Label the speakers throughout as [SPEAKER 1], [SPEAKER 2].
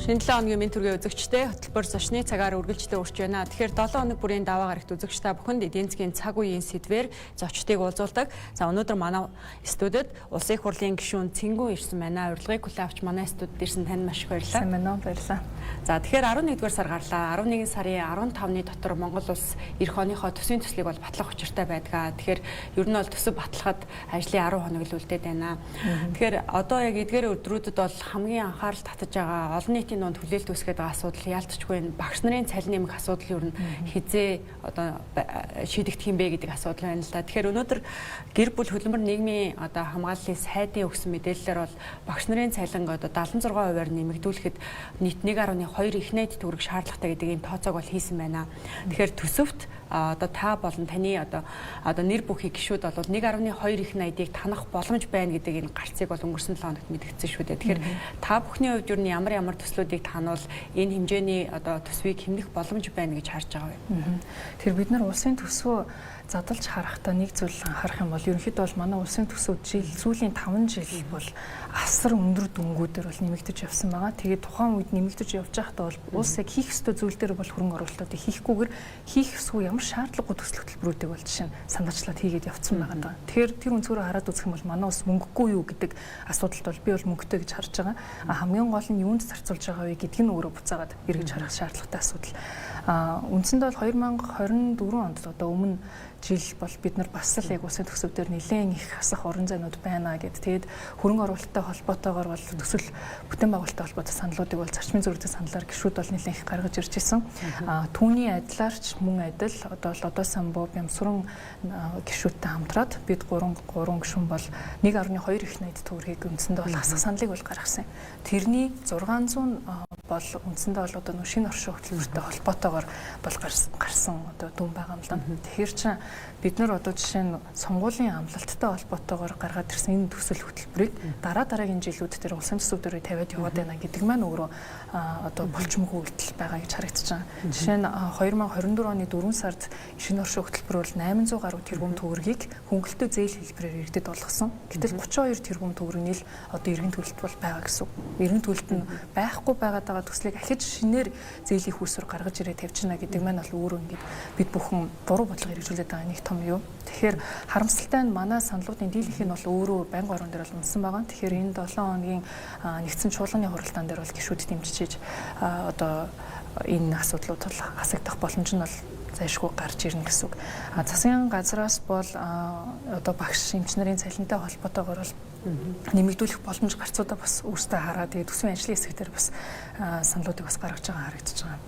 [SPEAKER 1] Шинэ 7 хоногийн мэд төргийн үзэгчтэй хөтөлбөр зочны цагаар үргэлжлэн урж байна. Тэгэхээр 7 хоног бүрийн даваа гарагт үзэгчтэй бүхэнд эдийн засгийн цаг үеийн сэдвээр зочдыг уулзуулдаг. За өнөөдөр манай студид Улсын их хурлын гишүүн Цэнгүү ирсэн байна. Урилгыг хүлээн авч манай студид ирсэн танд маш их баярлалаа.
[SPEAKER 2] Сайн байна уу? Баярлалаа.
[SPEAKER 1] За тэгэхээр 11-р сар гарлаа. 11 сарын 15-ны дотор Монгол улс эх оныхоо төсвийн төслийг бол батлах учиртай байдаг. Тэгэхээр ер нь бол төсөв батлахад ажлын 10 хоног л үлдээд байна. Тэгэхээр одоо яг эдгээр өдрүүдэд бол хамгийн анхаарал татаж байгаа олон нийтийн донд хүлээлт үүсгээд байгаа асуудал яалтчгүй багш нарын цалин нэмэх асуудал ер нь хизээ одоо шийдэгдэх юм бэ гэдэг асуудал байна л да. Тэгэхээр өнөөдөр гэр бүл хөдөлмөр нийгмийн одоо хамгааллын сайдын өгсөн мэдээлэлээр бол багш нарын цалин одоо 76%-аар нэмэгдүүлэхэд нийт 1.2 их найд төгрөг шаардлагатай гэдэг ийм тооцоог бол хийсэн байна. Тэгэхээр төсөвт одоо та болон таны одоо нэр бүхий гишүүд бол 1.2 их найдыг танах боломж байна гэдэг энэ гарцыг бол өнгөрсөн 7 хоногт мэдгдсэн шүү дээ. Тэгэхээр та бүхний хувьд юу н ямар төслүүдийг тануул энэ хэмжээний одоо төсвийг хэмнэх боломж байна гэж харж байгаа вэ?
[SPEAKER 2] Тэр бид нар улсын төсвөө задлж харахтаа нэг зүйл анхаарах юм бол ерөнхийдөө бол манай улсын төсөв сүүлийн 5 жил бол асар өндөр дүнгуудээр бол нэмэгдэж явсан байгаа. Тэгээд тухайн үед нэмэгдэж явж байхдаа бол улс яг хийх ёстой зүйл дээр бол хөрөнгө оруулалтыг хийхгүйгээр хийх ёсгүй ямар шаардлагагүй төсөл хөтөлбөрүүдийг бол жишээ нь санаачлаад хийгээд явцсан байгаа даа. Тэгэхээр тэр үнцгөрөө хараад үзэх юм бол манай улс мөнгөгүй юу гэдэг асуудалд бол би бол мөнгөтэй гэж харж байгаа. Хамгийн гол нь юунд зарцуулж байгаа вэ гэдг нь өөрөө буцаагаад эргэж харах шаардлагатай асуудал. Үндсэндээ бол 2024 онд одоо өмнө жил бол бид нар бас л яг улсын төсөв дээр нэлээд их хасах орон зайнууд байна гэд. Тэгээд хөрөнгө оруулалттай холбоотойгоор бол төсөл бүтээн байгуулалттай холбоотой саналуудыг бол зарчмын зөвлөлтийн саналаар гишүүд бол нэлээд их гаргаж ирж байсан. Түүний адилаарч мөн адил одоо л одоо самбуу Бямсуран гишүүдтэй хамтраад бид 3 гишүүн бол 1.2 их найд төгрөгийг үндсэндээ бол хасах саналыг бол гаргасан. Тэрний 600 бол үндсэндээ бол одоо шинэ оршин хөтөлбөртэй холбоотойгоор бол гарсан одоо дүн байгаа юм л да. Тэгэхээр чинь бид нар одоо жишээ нь сонгуулийн амлалттай холбоотойгоор гаргаад ирсэн энэ төсөл хөтөлбөрийг дараагийн жилүүд дээр улсын төсөв дээр тавиад яваад байна гэдэг маань өөрөө одоо болчмгүй үйлдэл байгаа гэж харагдаж байгаа. Жишээ нь 2024 оны 4 сард шинэ оршин хөтөлбөр бол 800 гаруй тэрбум төгрөгийг хөнгөлөлтөө зээл хэлбэрээр иргэдэд болгосон. Гэтэл 32 тэрбум төгрөгийн л одоо иргэн төлөлт бол байгаа гэсэн. Иргэн төлөлт нь байхгүй байгаад байгаа төслийг ахиж шинээр зээлийн хүүсээр гаргаж ирээд тавьчихна гэдэг маань бол өөрөө ингээд бид бүхэн буруу бодлого хэрэгжүүлээд байгаа нэг том юу. Тэгэхээр харамсалтай нь манай саналуудын дийлэнх нь бол өөрөө байнгын орон дээр бол унсан байгаа. Тэгэхээр энэ 7 хоногийн нэгдсэн чуулганы хуралдаан дээр бол гишүүд дэмжиж одоо энэ асуудлууд бол хасагдах боломж нь бол зайлшгүй гарч ирнэ гэсэн үг. Засгийн газраас бол одоо багш эмч нарын цалинтай холбоотойгоор бол нэмэгдүүлэх боломж гарцуудаа бас өөрсдөө хараад тэгээд төсвийн ажлын хэсэг дээр бас саналуудыг бас гаргаж байгаа харагдаж байгаа.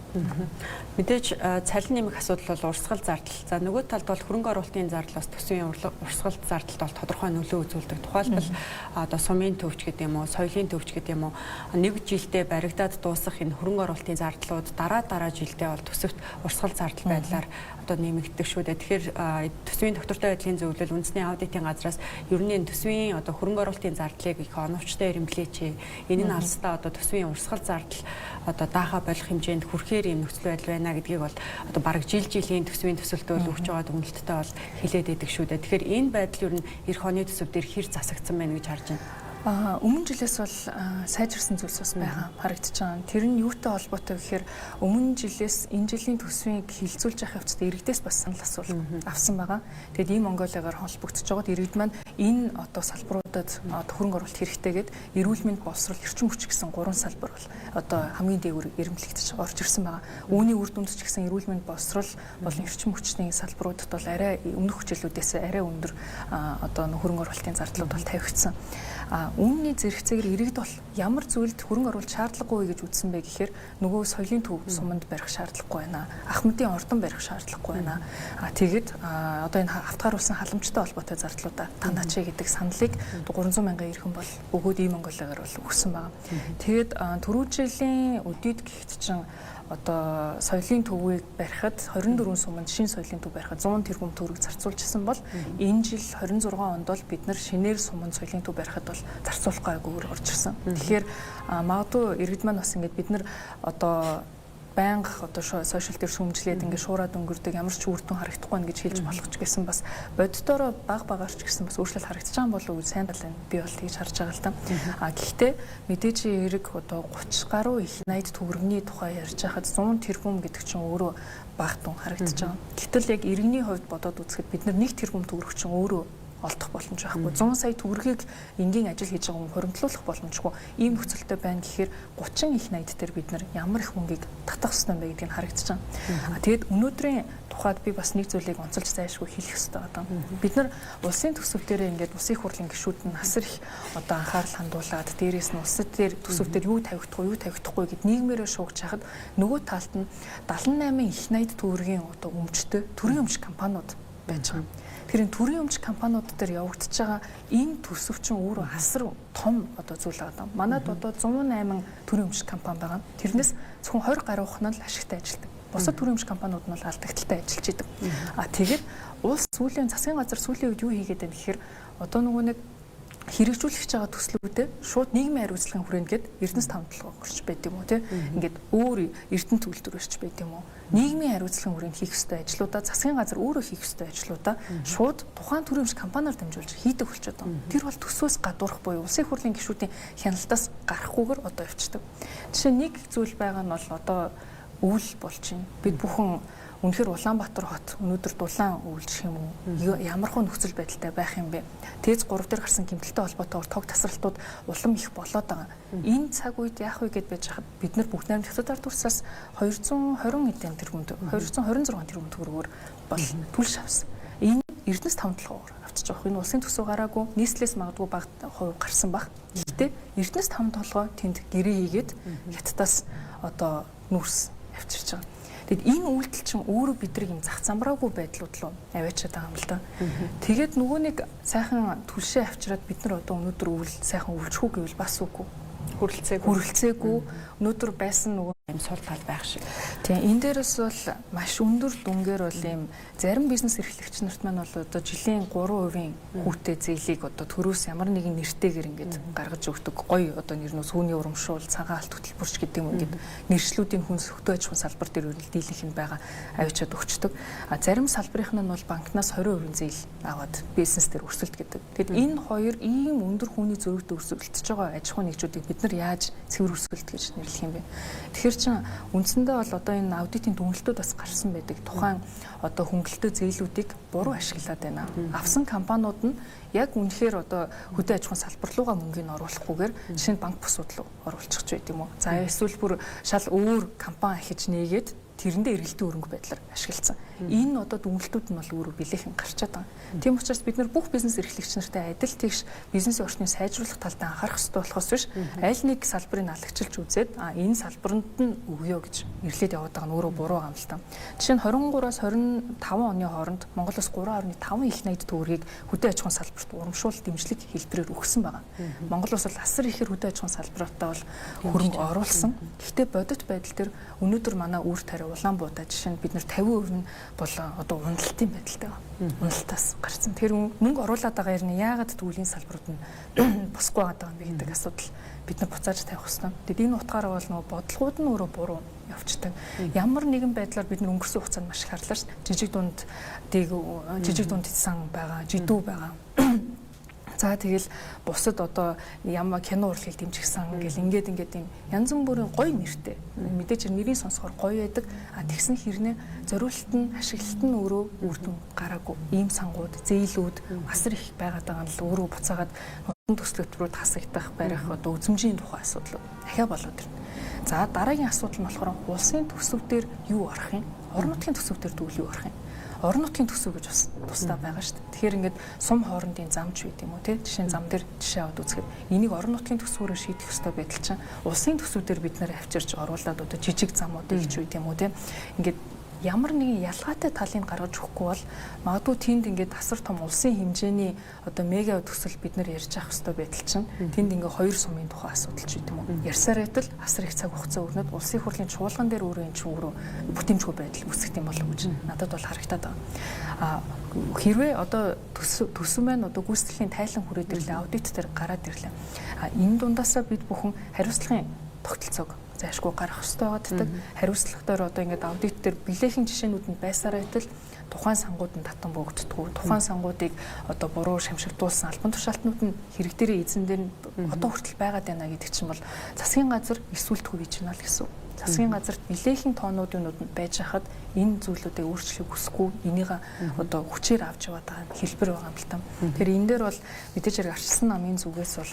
[SPEAKER 1] Мэдээж цалин нэмэх асуудал бол урсгал зардал. За нөгөө талд бол хөрөнгө оруулалтын зардал бас төсвийн урсгал зардалд бол тодорхой нөлөө үзүүлдэг. Тухайлбал одоо сумын төвч гэдэг юм уу, соёлын төвч гэдэг юм уу, нэг жилдээ баригдаад дуусах энэ хөрөнгө оруулалтын зардлууд дараа жилдээ бол төсөвт урсгал зардал байдлаар одоо нэмэгддэг шүү дээ. Тэгэхээр төсвийн доктортой байдлын зөвлөл үндэсний аудитын газраас ер нь төсвийн одоо хөрөнгө оруулалтын зардлыг их оновчтой эрэмблээч. Энэ нь алстаа одоо төсвийн урсгал зардал одоо даахаа болох хэмжээнд хүрэхээр юм нөхцөл байдал байна гэдгийг бол одоо бараг жилийн төсвийн төсөлтөөр өгч байгаа дүгнэлттэй бол хэлээд байдаг шүү дээ. Тэгэхээр энэ байдал ер нь эх оны төсөв дээр хэр засагдсан байна гэж харж байна.
[SPEAKER 2] Өмнө жилээс бол сайжирсан зүйлс бас байгаа харагдаж байгаа. Тэр нь юутай холбоотой гэхээр өмнө жилээс энэ жилийн төсвийг хилцүүлж явах явцад иргэдээс бас санал асуулт авсан байгаа. Тэгэд ийм Монголигаар холбогдож байгаад иргэд маань энэ одоо салбаруудад хөрөнгө оруулалт хэрэгтэйгээд эрүүл мэнд боловсрол эрчим хүч гэсэн 3 салбар бол одоо хамгийн дээгүүр эрэмблэгдэж орж ирсэн байгаа. Үүний үр дүнд ч гэсэн эрүүл мэнд боловсрол болон эрчим хүчний салбаруудад бол арай өмнөх хүчлүүдээс арай өндөр одоо хөрөнгө оруулалтын зардлууд бол тавигдсан. Үүний зэрэгцээгээр иргэд бол ямар зүйлд хөрөнгө оруулалт шаардлагагүй гэж үзсэн бэ гэхээр нөгөө соёлын төв суманд барих шаардлагагүй байна. Ах мэдийн ордон барих шаардлагагүй байна. Тэгээд одоо энэ автгааруулсан халамжтай холбоотой зардлуудаа танаач гэдэг саналыг 300 мянган иргэн бол өгөөд ийм Монголигаар бол өгсөн байгаа. Тэгээд түрүү жилийн өдийд гихт чинь одоо соёлын төвийг барихад 24 суманд шинэ соёлын төв барихад 100 тэрбум төгрөг зарцуулжсэн бол энэ жил 26 онд бол бид нар шинээр суманд соёлын төв барихад бол зарцуулах гайгүй орж ирсэн. Тэгэхээр магадгүй иргэд маань бас ингэж бид нар одоо байнга одоо сошиал дээр сүмжлээд ингээд шуураад өнгөрдөг ямар ч үр дүн харагдахгүй нэ гэж хэлж болох ч гэсэн бас боддороо багаар ч гэсэн бас өөрчлөлт харагдаж байгаа болов уу сайн байна. Би бол тэгж харж байгаа л та. Гэхдээ мэдээж эрэг одоо 30 гаруй их 80 төгрөгний тухай ярьж байхад 100 тэрбум гэдэг чинь өөрөө бага дүн харагдаж байгаа. Гэтэл яг иргэний хувьд бодоод үзэхэд бид нар 1 тэрбум төгрөг чинь өөрөө олдох боломж байхгүй. 100 сая төгрөгийг энгийн ажил хийж байгаа хүн хуримтлуулах боломжгүй. Ийм нөхцөлтэй байна гэхээр 30 их 80 дээр бид нар ямар их мөнгийг татах ёстой юм бэ гэдгийг харагдаж байгаа. Тэгээд өнөөдрийн тухайд би бас нэг зүйлийг онцолж зайлшгүй хэлэх ёстой одоо. Бид нар улсын төсөв дээр ингээд улсын хурлын гишүүд нь асар их одоо анхаарал хандуулад дээрээс нь улсад дээр төсөв дээр юу тавигдахгүй гэд нийгмээрээ шуугч хахад нөгөө талд нь 78 их 80 төгрөгийн одоо өмчтэй төрийн өмч компаниуд байж байгаа. Тэгэхээр төрийн өмч компаниуд дээр явагдаж байгаа энэ төсөв чинь өөрөө асар том одоо зүйл байгаа. Манайд одоо 108 төрийн өмч компани байгаа. Тэрнээс зөвхөн 20 гаруйхан л ашигтай ажилладаг. Бусад төрийн өмч компаниуд нь бол алдагдaltaй ажиллаж идэг. Тэгээд улс сүүлийн засгийн газар сүүлийн үед юу хийгээд байна гэхээр одоо нөгөө нэг хэрэгжүүлэх байгаа төслүүдэд шууд нийгмийн хариуцлагын хүрээнд гээд Эрдэнэс 5 толгой горч байд юм уу тий. Ингээд өөр Эрдэнэ төлөвлөлт өрч байд юм уу. Нийгмийн хариуцлагын хүрээнд хийх ёстой ажлуудаа засгийн газар өөрөө хийх ёстой ажлуудаа шууд тухайн төрийн өмч компаниар дамжуулж хийдэг болчиход байна. Тэр бол төсвөөс гадуурх буюу улсын хурлын гишүүдийн хяналтаас гарахгүйгээр одоо явчихдаг. Жишээ нэг зүйл байгаа нь бол одоо өвөл болж байна. Бид бүхэн үнэхээр Улаанбаатар хот өнөөдөр дулаан өвлжих юм уу? Ямар хөө нөхцөл байдалтай байх юм бэ? Тез 3 дээр гарсан гэмтэлтэй холбоотойгоор тог тасралтууд улам их болоод байгаа. Энэ цаг үед яах вэ гэд байж хахад бид нар бүх найрамд хятад ард турсаас 220 эдэн тэрбум 226 тэрбум төгрөгөөр бол түлш авсан. Энэ Эрдэнэс 5 толгойгоор авчиж байгаа. Энэ улсын төсөв гараагүй, нийслэлээс магадгүй бага хувь гарсан баг. Гэхдээ Эрдэнэс 5 толгой тэнд гэрээ хийгээд хятадаас одоо нүрс авчирч байгаа. Тэгэд энэ үйлдэл чинь өөрөө бидрийг юм зах замраагүй байдлууд руу аваачаад байгаа юм л да. Тэгээд нөгөө нэг сайхан түлшээ авчираад бид нар одоо өнөөдөр үйл сайхан өвлжхүү гэвэл бас үгүй. Хүрэлцээгүй. Өнөөдөр байсан нөгөө юм сул тал байх шиг. Тийм энэ дээрээс бол маш өндөр дүнгээр бол ийм зарим бизнес эрхлэгч нарт маань бол одоо жилийн 3% хүүтэй зээлийг одоо төрөөс ямар нэгэн нэртэйгээр ингээд гаргаж өгдөг. Гоё одоо нэрнөөс хүүний урамшуул, цагаан алт хөтөлбөрч гэдэг юм ингээд нэршлүүдийн хүнс хөтөө аж ахуйн салбар дээр дийлэнх нь байгаа авчиад өгчдөг. Зарим салбарынх нь бол банкнаас 20% зээл аваад бизнес дээр өрсөлт гэдэг. Тэгэд энэ хоёр ийм өндөр хүүний зөрүүтэй өрсөлдөж байгаа аж ахуйн нэгжүүдийг бид нар яаж цэвэр өрсөлт гэж нэрлэх юм бэ? Тэгэхээр чин үндсэндээ бол одоо энэ аудитын дүгнэлтүүд бас гарсан байдаг. Тухайн одоо хөнгөлөлтөө зээлүүдийг буруу ашиглаад байна. Авсан компаниуд нь яг үнэхээр одоо хөдөө аж ахуйн салбар руугаа мөнгөний оруулахгүйгээр жишээ нь банк бусууд руу оруулчих ч байт юм уу. За эсвэл бүр шал өөр компани ахиж нээгээд тэрэндээ эргэлтийн өрөнгө байдлаар ашигласан. Энэ одоо дүгнэлтүүд нь бол өөрөө билээхэн гарчаад байгаа. Тийм учраас бид нар бүх бизнес эрхлэгч нартай адил тэгш бизнесийн орчныг сайжруулах талдаа анхаарах хэрэгтэй болохоос биш аль нэг салбарыг налагчилж үзээд энэ салбарт нь өгөө гэж нэрлээд яваад байгаа нь өөрөө буруу юм л та. Жишээ нь 23-аас 25 оны хооронд Монголоос 3.5 их 80 төгрөгийг хөдөө аж ахуйн салбарт урамшуул дэмжлэг хэлбэрээр өгсөн байгаа. Монголоос бол асар ихээр хөдөө аж ахуйн салбартаа бол хөрөнгө оруулсан. Гэхдээ бодит байдал дээр өнөөдөр манай үр тариа Улаанбаатар жишээ нь бид нар 50% нь бол одоо уналтын байдалтай байна. Уналтаас гарсан. Тэр мөнгө оруулаад байгаа юм яагаад төвлийн салбарууд нь босгүй байгаа юм бэ гэдэг асуудал бид нар буцааж тавих хэрэгтэй. Тэгэд энэ утгаараа бол нөгөө бодлогууд нь өөрөө буруу явцдаг. Ямар нэгэн байдлаар бид нар өнгөрсөн хугацаанд маш харлаа ш. Жижиг дунд сан байгаа, жидүү байгаа. За тэгэл бусад одоо ямар кино урлагийг дэмжихсэн ингээл ингээд юм янз бүрийн гоё нэртэй. Мэдээж нэрийг сонсохоор гоё байдаг. Тэгсэн хэрнээ зориулалт нь ашиглалт нь өөрөө үр дүн гараагүй. Ийм сангууд, зээлүүд асар их байгаад байгаа нь л өөрөө буцаагаад нутгийн төслөтгөрүүд хасагдах барих одоо үзмжийн тухай асуудал дахиад болоод ирнэ. За дараагийн асуудал нь болохоор улсын төсөв дээр юу орох юм? Орон нутгийн төсөв дээр тэгвэл юу орох юм? Орон нутгийн төсөв гэж бас тусдаа байгаа шүү дээ. Тэгэхээр ингээд сум хоорондын замч байт юм уу те? Жишээ нь зам дээр жишээ аваад үзэхэд энийг орон нутгийн төсвөөр шийдэх ёстой байдал чинь улсын төсөв дээр бид нэр авчирч оруулаад одоо жижиг замуудыг гэж байт юм уу те? Ингээд ямар нэгэн ялгаатай талыг гаргаж өгөхгүй бол магадгүй тэнд ингээд асар том улсын хэмжээний одоо мега төсөл бид нар ярьж авах хэрэгтэй байдал чинь тэнд ингээд хоёр сумын тухай асуудал ч юм уу. Ярьсаар байтал асар их цаг хугацаа өрнөд улсын хурлын чуулган дээр өөрөө энэ чинь өөрөө бүтэмжгүй байдал үүсгэх юм болов уу гэж надад бол харагдаад байгаа. Хэрвээ одоо төсөв маань одоо гүйцэтгэлийн тайлан хүрээд ирлээ аудит дээр гараад ирлээ. Энэ дундаасаа бид бүхэн хариуцлагын тогтолцоог зайшгүй гарах хэрэгтэй байдаг. Хариуцлагатаар одоо ингээд аудит дээр билээхэн жишээнүүд нь байсараа байтал тухайн сангууд нь татан бөгддөггүй. Тухайн сангуудыг одоо буруу шамшигдуулсан албан тушаалтнууд нь хэрэг дээрээ эзэн дээр одоо хүртэл байгаад байна гэдэг чинь бол засгийн газар эсвэлтгүй гэж байна л гэсэн. Засгийн газарт билээхэн тоонуудын байж хахад энэ зүйлүүдээ өөрчлөхийг хүсэхгүй энийг одоо хүчээр авч яваад байгаа хэлбэр байгаа юм л та. Тэгэхээр энэ дээр бол мэдээж хэрэг арчилсан намын зүгээс бол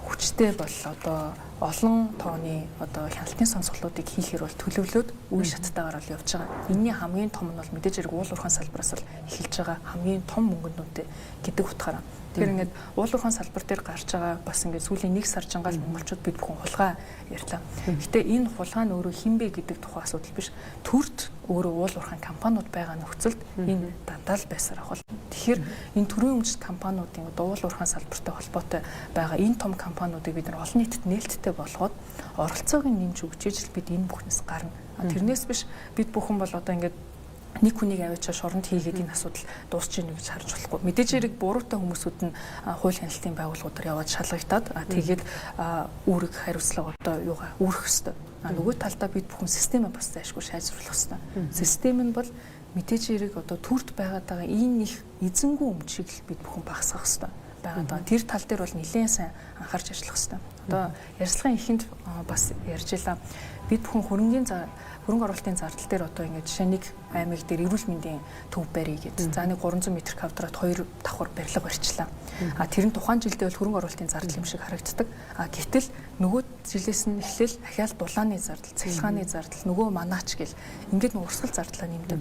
[SPEAKER 2] хүчтэй бол одоо олон тооны одоо хяналтын сонсголуудыг хийхээр бол төлөвлөөд үе шаттайгаар бол явж байгаа. Энийний хамгийн том нь бол мэдээж хэрэг уул уурхайн салбараас бол эхэлж байгаа хамгийн том мөнгөнүүдтэй гэдэг утгаараа. Тэгэхээр ингээд уул уурхайн салбар дээр гарч байгаа бас ингээд сүүлийн 1 сар жангаал монголчууд бид бүхэн хулгай ярьлаа. Гэтэ энэ хулгай нь өөрөө хинбэ гэдэг тухай асуудал биш. Төрд өөрөө уул уурхайн компаниуд байгаа нөхцөлд энэ дандаа л байсаар ах бол. Тэгэхээр энэ төрийн өмчт компаниудын уул уурхайн салбартай холбоотой байгаа энэ том компаниудыг бид нар олон нийтэд нээлттэй болгоод оролцоог нь нэмж өгч ижил бид энэ бүхнээс гарна. Тэрнээс биш бид бүхэн бол одоо ингээд нэг хүнийг аваачаа шоронд хийгээд энэ асуудал дуусч ийнэ гэж харж болохгүй. Мэдээж хэрэг буруутай хүмүүсүүд нь хууль хяналтын байгууллагуудаар яваад шалгагдаад тэгээд үүрэг хариуцлага одоо юугаа үүрэх ёстой. Нөгөө талдаа бид бүхэн системээ бас зайшгүй сайжруулах ёстой. Систем нь бол мэдээж хэрэг одоо төрд байгаад байгаа энэ их эзэнгүй өмчийг л бид бүхэн багасгах ёстой байгаа. Тэр тал дээр бол нэлээд сайн анхаарч ажиллах ёстой. Одоо ярилцлагын эхэнд бас ярьж илаа. Бид бүхэн хөрөнгө оруулалтын зардал дээр одоо ингээд жишээ нэг аймаг дээр эрүүл мэндийн төв барья гэдэг. За нэг 300 м квадрат 2 давхар барилга барьчлаа. Тэр нь тухайн жилдээ бол хөрөнгө оруулалтын зардал юм шиг харагддаг. Гэтэл нөгөө жилээс нь эхлээл ахяал дулааны зардал, цахилгааны зардал, нөгөө манаач гэл ингээд нэг урсгал зардлаа нэмдэг.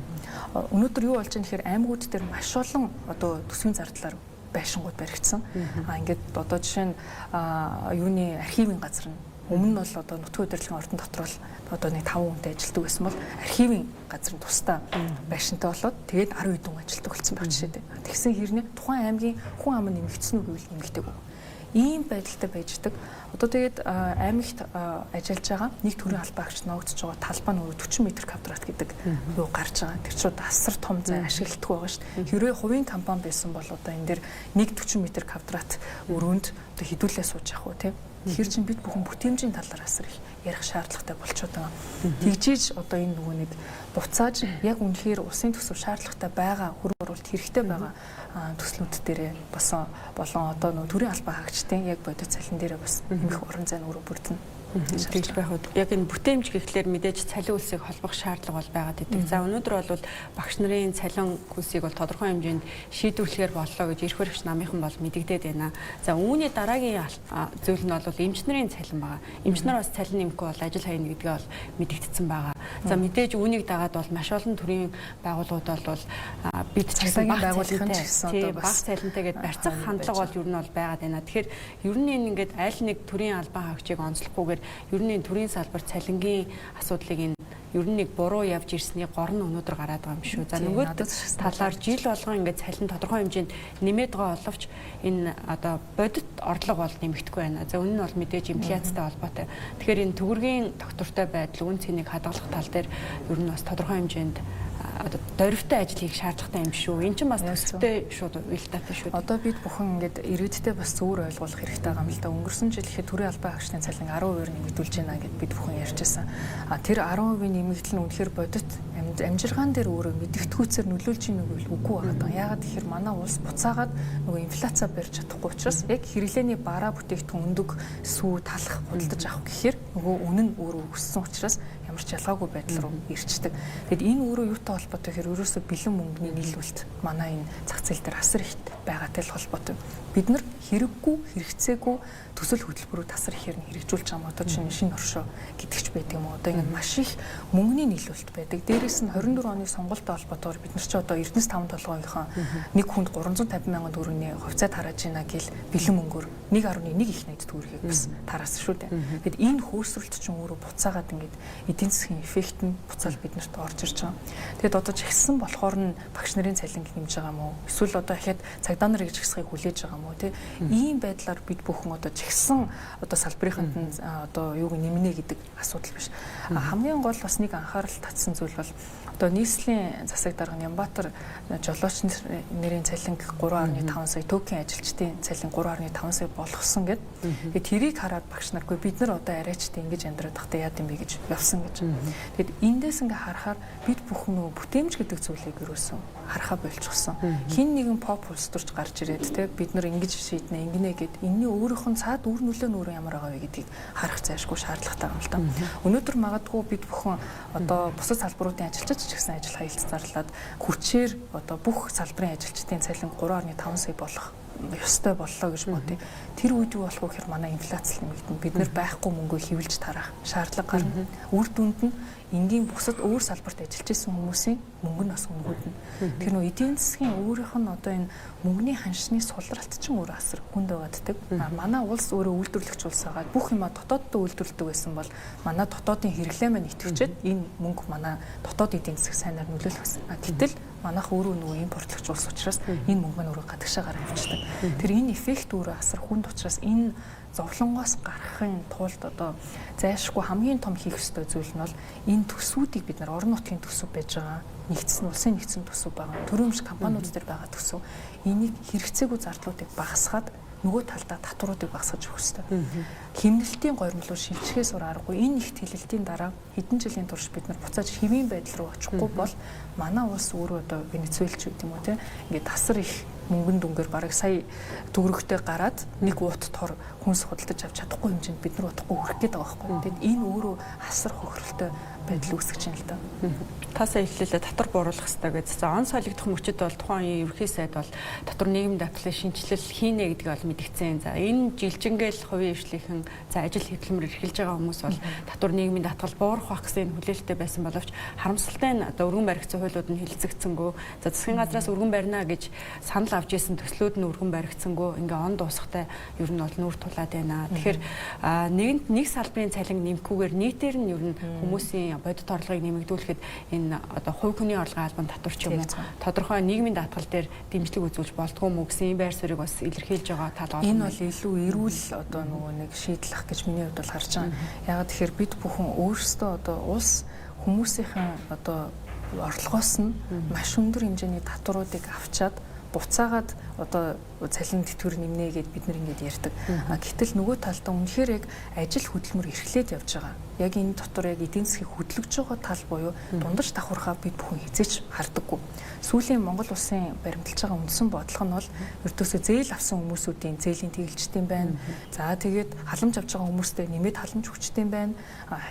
[SPEAKER 2] Өнөөдөр юу болж байгаа нэхэр аймагуд дээр маш олон одоо төсвийн зардлаар байшингууд баригдсан. Ингээд одоо жишээ нь юуны архивын газар нь өмнө нь бол одоо нутгийн удирдлагын ордон дотор бол одоо нэг 5 хүнтэй ажилладаг байсан бол архивын газар нь тусдаа байшинтай болоод тэгээд 10 хэдэн хүн ажилладаг болсон байх жишээтэй. Тэгсэн хэрнээ тухайн аймгийн хүн ам нэмэгдсэн үү гэвэл нэмэгдээгүй. Ийм байдалтай байждаг. Одоо тэгээд аймагт ажиллаж байгаа нэг төрлийн албан агч ногдож байгаа талбай нь 40 м квадрат гэдэг юу гарч байгаа. Тэр чинь асар том зай ашиглалтгүй байгаа шүү дээ. Хэрвээ хувийн компани байсан бол одоо энэ дээр нэг 40 м квадрат өрөөнд одоо хідүүлээ сууж явах уу тийм. Тэгэхээр чинь бид бүхэн бүтээмжийн талаар асар их ярих шаардлагатай болчиход байгаа. Тэгжиж одоо энэ нөгөө нэг буцааж яг үнэхээр улсын төсөв шаардлагатай байгаа хөрөнгө оруулалт хэрэгтэй байгаа төслүүд дээрээ бас болон одоо нөгөө төрийн албан хаагчдын яг бодит цалин дээрээ бас нэмэх орон зай өөрөө бүрдэнэ.
[SPEAKER 1] Тэгж байх үед яг энэ бүтээмж гэхлээр мэдээж цалин үлсийг холбох шаардлага бол байгаад идэг. За өнөөдөр бол багш нарын цалин хөлсийг бол тодорхой хэмжээнд шийдвэрлэхээр боллоо гэж эрх баригч намынхан бол мэдэгдээд байна. За үүний дараагийн зүйл нь бол эмч нарын цалин байгаа. Эмч нар бас цалин нэмэхгүй бол ажил хайна гэдгээ бол мэдэгдсэн байгаа. За мэдээж үүнийг дагаад бол маш олон төрлийн байгууллагууд бол бид
[SPEAKER 2] цагаагийн байгууллагын ч гэсэн одоо
[SPEAKER 1] бас баг цалинтайгээд барьцах хандлага бол ер нь бол байгаад байна. Тэгэхээр ер нь ингээд аль нэг төрийн албан хаагчийг онцлохгүйгээр ер нь төрийн салбар цалингийн асуудлыг ер нь нэг буруу явж ирсний гор нь өнөөдөр гараад байгаа юм шүү. За нөгөө талаар жил болгон ингээд цалин тодорхой хэмжээнд нэмээд байгаа боловч энэ одоо бодит орлого бол нэмэгдэхгүй байна. За үнэн нь бол мэдээж инфляцтай холбоотой. Тэгэхээр энэ төгрөгийн доктортой байдал үн цэнийг хадгалах тал дээр ер нь бас тодорхой хэмжээнд одоо дөрвтэй ажил хийх шаардлагатай юм шүү. Энд чинь бас төсөвтэй шууд уялдаатай шүү.
[SPEAKER 2] Одоо бид бүхэн ингээд иргэдтэй бас зөвөр ойлгуулах хэрэгтэй байгаа юм л да. Өнгөрсөн жил ихэд төрийн албан хаагчдын цалин 10% нэмэгдүүлж байна гэд бид бүхэн ярьж байсан. Тэр 10% нэмэгдэл нь үнэхээр бодит амжиргаан дээр өөрөө мэдгэдэггүйцээр нөлөөлж ийн үгүй үгүй байгаа. Яагаад тэгэхээр манай улс буцаагаад нөгөө инфляцаа барьж чадахгүй учраас яг хэрэглээний бараа бүтээгдэхүүн өндөг сүү талах худалдаж авах гэхээр нөгөө үнэн нь өөрөө өссөн учраас ямар ч ялгаагүй байдал руу ирчдэг. Тэгэд энэ өөрөө юутай холбоотой гэхээр ерөөсөө бэлэн мөнгөний нийлүүлэлт манай энэ зах зээл дээр асар их байгаатай л холбоотой. Бид нар хэрэггүй, хэрэгцээгүй төсөл хөтөлбөрүүд асар ихээр нь хэрэгжүүлж байгаа. Одоо чинь шинэ оршоо гэдэгч байдаг юм уу? Одоо ингэ маш их мөнгөний нийлүүлэлт байдаг. Дээрээс нь 24 оны сонголттой холбоотойгоор бид нар ч одоо Эрдэнэс 5 толгойнхоо нэг хүнд 350 мянган төгрөгийн хувьцаа тарааж ийна гэл бэлэн мөнгөөр 1.1 их найд төгрөгийг бас тараасан шүү дээ. Тэгэд энэ хөөсрөлт чинь өөрөө буцаагаад ингэ эдийн эдийн засгийн эффект нь буцаал биднэрт орж ирж байгаа. Тэгэд одоо жигсэн болохоор нь багш нарын цалин нэмж байгаа мó? Эсвэл одоо дахиад цагдаа нарын жигсхийг хүлээж байгаа мó тий? Ийм байдлаар бид бүхэн одоо жигсэн одоо салбарынханд нь одоо юуг нэмнэ гэдэг асуудал биш. Хамгийн гол бас нэг анхаарал татсан зүйл бол одоо нийслэлийн засаг дарга Нямбатар жолооч нэрийн цалин 3.5 сая, төвийн ажилчдын цалин 3.5 сая болгосон гэд. Тэгээд тэрийг хараад багш наргүй бид нар одоо арайчтай ингэж амьдраад тахта яад юм бэ гэж явсан гэж. Тэгэд эндээс ингээ харахаар бид бүхэн нөө бүтээмж гэдэг зүйлийг юусэн харахаа болчихсон. Хин нэгэн поп улсдурч гарч ирээд те бид нар ингэж шийднэ ингэнэ гэд энэний өөрийнх нь цаад үр нөлөө нь өөрөө ямар байгаа вэ гэдгийг харах зайлшгүй шаардлагатай юм л да. Өнөөдөр магадгүй бид бүхэн одоо бусад салбаруудын ажилчид ч гэсэн ажил хаялт зарлаад хүчээр одоо бүх салбарын ажилчдын цалин 3.5 сая болох ёстой боллоо гэж бодъё. Тэр үед юу болох вэ гэхээр манай инфляц нэмэгдэнэ. Бид нэр байхгүй мөнгөө хөвлөж тарах шаардлага гарна. Үр дүнд нь энгийн бусад өөр салбарт ажиллаж исэн хүмүүсийн мөнгө нь бас өнгөрнө. Тэр нөө эдийн засгийн өөрийнх нь одоо энэ мөнгөний ханшны сулралт чинь өөр асар хүнд байгааддаг. Манай улс өөрөө үйлдвэрлэгч улс байгаа. Бүх юма дотооддоо үйлдвэрлэдэг байсан бол манай дотоодын хэрэглээ маань идэвчээд энэ мөнгө манай дотоод эдийн засаг сайнаар нөлөөлөх гэсэн. Гэтэл манайх өөрөө нөгөө импортлогч улс учраас энэ мөнгө маань өөрөө гадагшаа гараад явчихдаг. Тэр энэ эффект өөрөө асар хүнд учраас энэ зовлонгоос гарахын тулд одоо зайлшгүй хамгийн том хийх ёстой зүйл нь бол энэ төсвүүдийг бид нар орон нутгийн төсөв байж байгаа. Нэгдсэн улсын нэгдсэн төсөв байгаа. Төрөмж компаниуд дээр байгаа төсөв. Энийг хэрэгцээгүй зардлуудыг багасгаад нөгөө талдаа татваруудыг багасгаж өгөх ёстой. Хэмнэлтийн горимлуу шилжихээс өөр аргагүй. Энэ их тэлэлтийн дараа хэдэн жилийн турш бид нар буцааж хэвийн байдал руу очихгүй бол манай улс өөрөө одоо Венецуэлч гэдэг юм уу те ингээд тасар их мөнгөн дүнгээр бараг сая төгрөгтэй гараад нэг уут тор хүнс худалдаж авч чадахгүй хэмжээнд бид нар утгагүй хүрэх гээд байгаа байхгүй. Тэгэд энэ өөрөө асар хохиролтой байдал үүсгэж байна л да.
[SPEAKER 1] Тасаа хэллээ татвар бууруулах хэрэгтэй гэж. За он солигдох мөчөд бол тухайн үеийн ерхий сайд бол татвар нийгэм даатгалын шинжилэл хийнэ гэдгийг бол мэдгдсэн. За энэ жилжингээл хувийн хвшлийнхэн за ажил хөдөлмөр эрхэлж байгаа хүмүүс бол татвар нийгмийн даатгал буурах байх гэсэн хүлээлттэй байсан боловч харамсалтай нь одоо өргөн баригдсан хуулиуд нь хэлэлцэгдсэнгөө за засгийн газраас өргөн барина гэж санал авч исэн төслүүд нь өргөн баригдсэнгөө ингээ он дуусахтай ер нь бол нүүр тулаад байна. Тэгэхээр нэг салбарын цалин нэмэхгүйгээр нийтээр нь ер нь хүмүүсийн бодит орлогыг нэмэгдүүлэхэд энэ одоо хувь хүний орлогын албан татвар ч юм уу тодорхой нийгмийн даатгал дээр дэмжлэг үзүүлж болдгоо мө гэсэн ийм байр суурийг бас илэрхийлж байгаа тал байна.
[SPEAKER 2] Энэ бол илүү эрүүл одоо нөгөө нэг шийдлэх гэж миний хувьд бол харж байгаа. Ягаад тэгэхээр бид бүхэн өөрсдөө одоо улс хүмүүсийн одоо орлогоос нь маш өндөр хэмжээний татваруудыг авчаад буцаагаад одоо цалин тэтгэвэр нэмнэ гэд бид нар ингэж ярьдаг. Гэтэл нөгөө талдаа үнэхээр яг ажил хөдөлмөр эрхлээд явж байгаа. Яг энэ дотор яг эдийн засгийг хөдөлгөж байгаа тал буюу дундаж давхархаа бид бүхэн хизээч хардаггүй. Сүүлийн Монгол улсын баримталж байгаа үндсэн бодлого нь бол ердөөсөө зээл авсан хүмүүсүүдийн зээлийн тэгэлжтэй байна. За тэгээд халамж авч байгаа хүмүүстээ нэмээд халамж өгчтэй байна.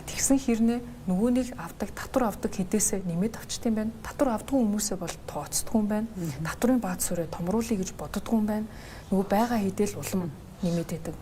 [SPEAKER 2] Тэгсэн хэрнээ нөгөө нэг авдаг татвар авдаг хэдээсээ нэмээд авчтай байна. Татвар авдаг хүмүүсээ бол тооцдгүй юм байна. Татврын бааз суурь томруулъя гэж боддоггүй юм байна. Нөгөө байгаа хэдэл улам нэмээд байдаг.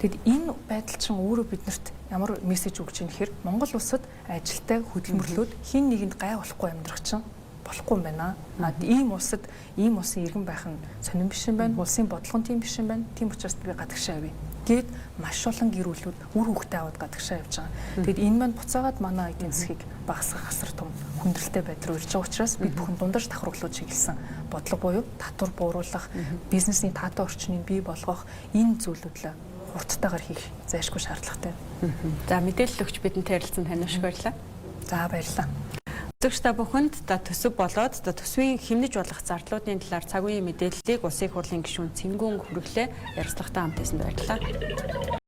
[SPEAKER 2] Тэгэд энэ байдал чинь өөрөө биднэрт ямар мессеж өгч юм гэхээр Монгол улсад ажилтай хөдөлмөрлөөд хин нэгэнд гай болохгүй амьдрах чинь болохгүй юм байна. Ийм улсад ийм улсын иргэн байх нь сонирн биш юм байна. Улсын бодлого нь тийм биш юм байна. Тийм учраас би гадагшаа явъя. Гээд маш олон гэр бүлүүд үр хүүхдээ аваад гадагшаа явж байгаа. Тэгэд энэ маань буцаагаад манай эдийн засгийг багасгах асар том хүндрэлтэй байдал руу ирж байгаа учраас бид бүхэн дундаж давхарлуулж чиглэсэн бодлого буюу татвар бууруулах, бизнесийн таатай орчныг бий болгох энэ зүйлүүд л хурдтайгаар хийх зайлшгүй шаардлагатай.
[SPEAKER 1] За мэдээлэл өгч бидэнтэй ярилцсан тань маш их баярлалаа.
[SPEAKER 2] За баярлалаа.
[SPEAKER 1] Үзэгч та бүхэнд төсөв болоод төсвийн хэмнэж болох зардлуудын талаар цаг үеийн мэдээллийг Улсын их хурлын гишүүн Цэнгүүн хүргэлээ. Ярилцлагатай хамт байсан баярлалаа.